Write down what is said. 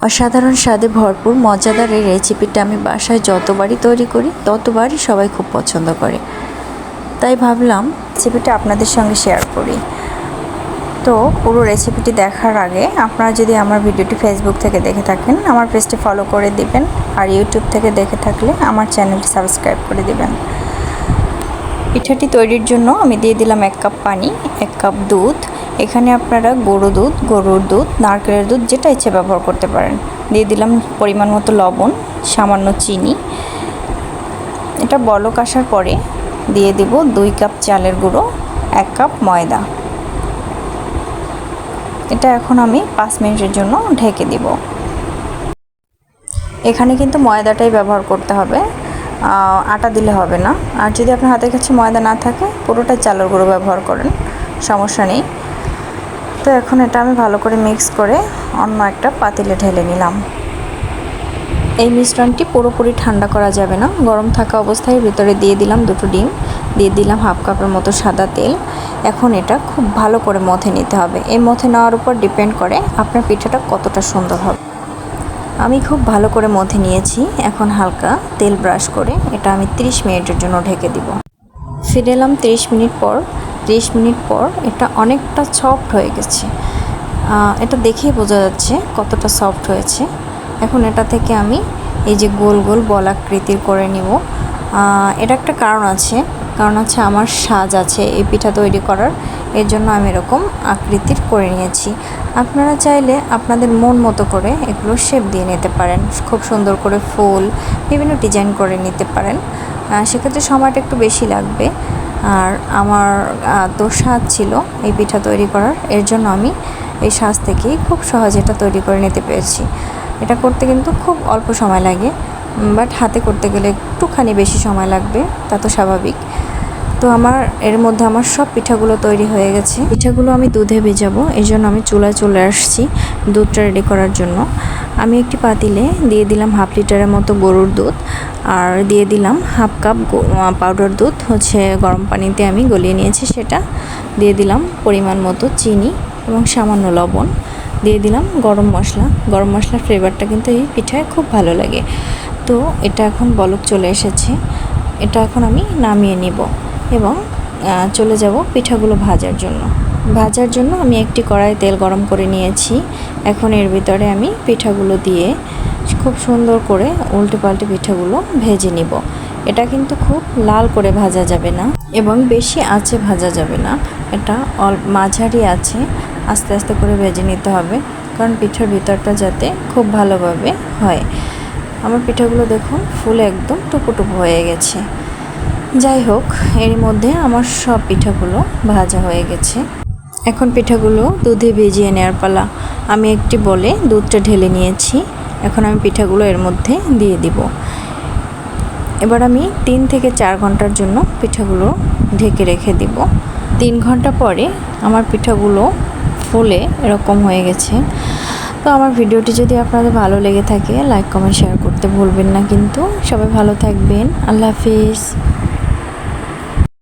অসাধারণ স্বাদে ভরপুর মজাদার এই রেসিপিটা আমি বাসায় যতবারই তৈরি করি ততবারই সবাই খুব পছন্দ করে। তাই ভাবলাম রেসিপিটা আপনাদের সঙ্গে শেয়ার করি। তো পুরো রেসিপিটি দেখার আগে আপনারা যদি আমার ভিডিওটি ফেসবুক থেকে দেখে থাকেন আমার পেজটি ফলো করে দিবেন, আর ইউটিউব থেকে দেখে থাকলে আমার চ্যানেলটি সাবস্ক্রাইব করে দিবেন। পিঠাটি তৈরির জন্য আমি দিয়ে দিলাম 1 কাপ পানি, 1 কাপ দুধ। এখানে আপনারা গরুর দুধ, নারকেলের দুধ যেটা ইচ্ছে ব্যবহার করতে পারেন। দিয়ে দিলাম পরিমাণ মতো লবণ, সামান্য চিনি। এটা বলক আসার পরে দিয়ে দেব 2 কাপ চালের গুঁড়ো, 1 কাপ ময়দা। এটা এখন আমি 5 মিনিটের জন্য ঢেকে দিব। এখানে কিন্তু ময়দাটাই ব্যবহার করতে হবে, আটা দিলে হবে না। আর যদি আপনার হাতের কাছে ময়দা না থাকে পুরোটাই চালের গুঁড়ো ব্যবহার করেন, সমস্যা নেই। তো এখন এটা আমি ভালো করে মিক্স করে অন্য একটা পাতিলে ঢেলে নিলাম। এই মিশ্রণটি পুরোপুরি ঠান্ডা করা যাবে না, গরম থাকা অবস্থায় ভিতরে দিয়ে দিলাম 2টো ডিম, দিয়ে দিলাম 1/2 কাপের মতো সাদা তেল। এখন এটা খুব ভালো করে মথে নিতে হবে। এই মথে নেওয়ার উপর ডিপেন্ড করে আপনার পিঠাটা কতটা সুন্দর হবে। আমি খুব ভালো করে মথে নিয়েছি। এখন হালকা তেল ব্রাশ করে এটা আমি 30 মিনিটের জন্য ঢেকে দিব। ফিরে এলাম 30 মিনিট পর। 30 মিনিট পর এটা অনেকটা সফট হয়ে গেছে, এটা দেখেই বোঝা যাচ্ছে কতটা সফট হয়েছে। এখন এটা থেকে আমি এই যে গোল গোল বলাকৃতির করে নিব। এটা একটা কারণ আছে আমার সাজ আছে এই পিঠা তৈরি করার, এর জন্য আমি এরকম আকৃতির করে নিয়েছি। আপনারা চাইলে আপনাদের মন মতো করে এগুলো শেপ দিয়ে নিতে পারেন, খুব সুন্দর করে ফুল বিভিন্ন ডিজাইন করে নিতে পারেন। সেক্ষেত্রে সময়টা একটু বেশি লাগবে। আর আমার তো সাজ ছিল এই পিঠা তৈরি করার, এর জন্য আমি এই সাজ থেকেই খুব সহজে এটা তৈরি করে নিতে পেরেছি। এটা করতে কিন্তু খুব অল্প সময় লাগে, বাট হাতে করতে গেলে একটুখানি বেশি সময় লাগবে, তা তো স্বাভাবিক। তো এর মধ্যে আমার সব পিঠাগুলো তৈরি হয়ে গেছে। পিঠাগুলো আমি দুধে ভেজাবো, এই জন্য আমি চুলায় চলে আসছি দুধটা রেডি করার জন্য। আমি একটি পাতিলে দিয়ে দিলাম 1/2 লিটারের মতো গরুর দুধ, আর দিয়ে দিলাম 1/2 কাপ পাউডার দুধ গরম পানিতে আমি গলিয়ে নিয়েছি। সেটা দিয়ে দিলাম পরিমাণ মতো চিনি এবং সামান্য লবণ। দিয়ে দিলাম গরম মশলার ফ্লেভারটা কিন্তু এই পিঠায় খুব ভালো লাগে। তো এটা এখন বলক চলে এসেছে, এটা এখন আমি নামিয়ে নিব এবং চলে যাব পিঠাগুলো ভাজার জন্য আমি একটি কড়াইয়ে তেল গরম করে নিয়েছি। এখন এর ভিতরে আমি পিঠাগুলো দিয়ে খুব সুন্দর করে উল্টে পাল্টে পিঠাগুলো ভেজে নিব। এটা কিন্তু খুব লাল করে ভাজা যাবে না এবং বেশি আঁচে ভাজা যাবে না, এটা মাঝারি আছে আস্তে আস্তে করে ভেজে নিতে হবে, কারণ পিঠার ভিতরটা যাতে খুব ভালোভাবে হয়। আমার পিঠাগুলো দেখুন ফুলে একদম টুপো হয়ে গেছে। যাই হোক, এর মধ্যে আমার সব পিঠাগুলো ভাজা হয়ে গেছে। এখন পিঠাগুলো দুধে ভিজিয়ে নেওয়ার পালা। আমি একটি বলে দুধটা ঢেলে নিয়েছি। এখন আমি পিঠাগুলো এর মধ্যে দিয়ে দিব। এবার আমি 3 থেকে 4 ঘন্টার জন্য পিঠাগুলো ঢেকে রেখে দিব। 3 ঘন্টা পরে আমার পিঠাগুলো ফুলে এরকম হয়ে গেছে। তো আমার ভিডিওটি যদি আপনাদের ভালো লেগে থাকে লাইক কমেন্ট শেয়ার করতে ভুলবেন না কিন্তু। সবাই ভালো থাকবেন। আল্লাহ হাফিজ।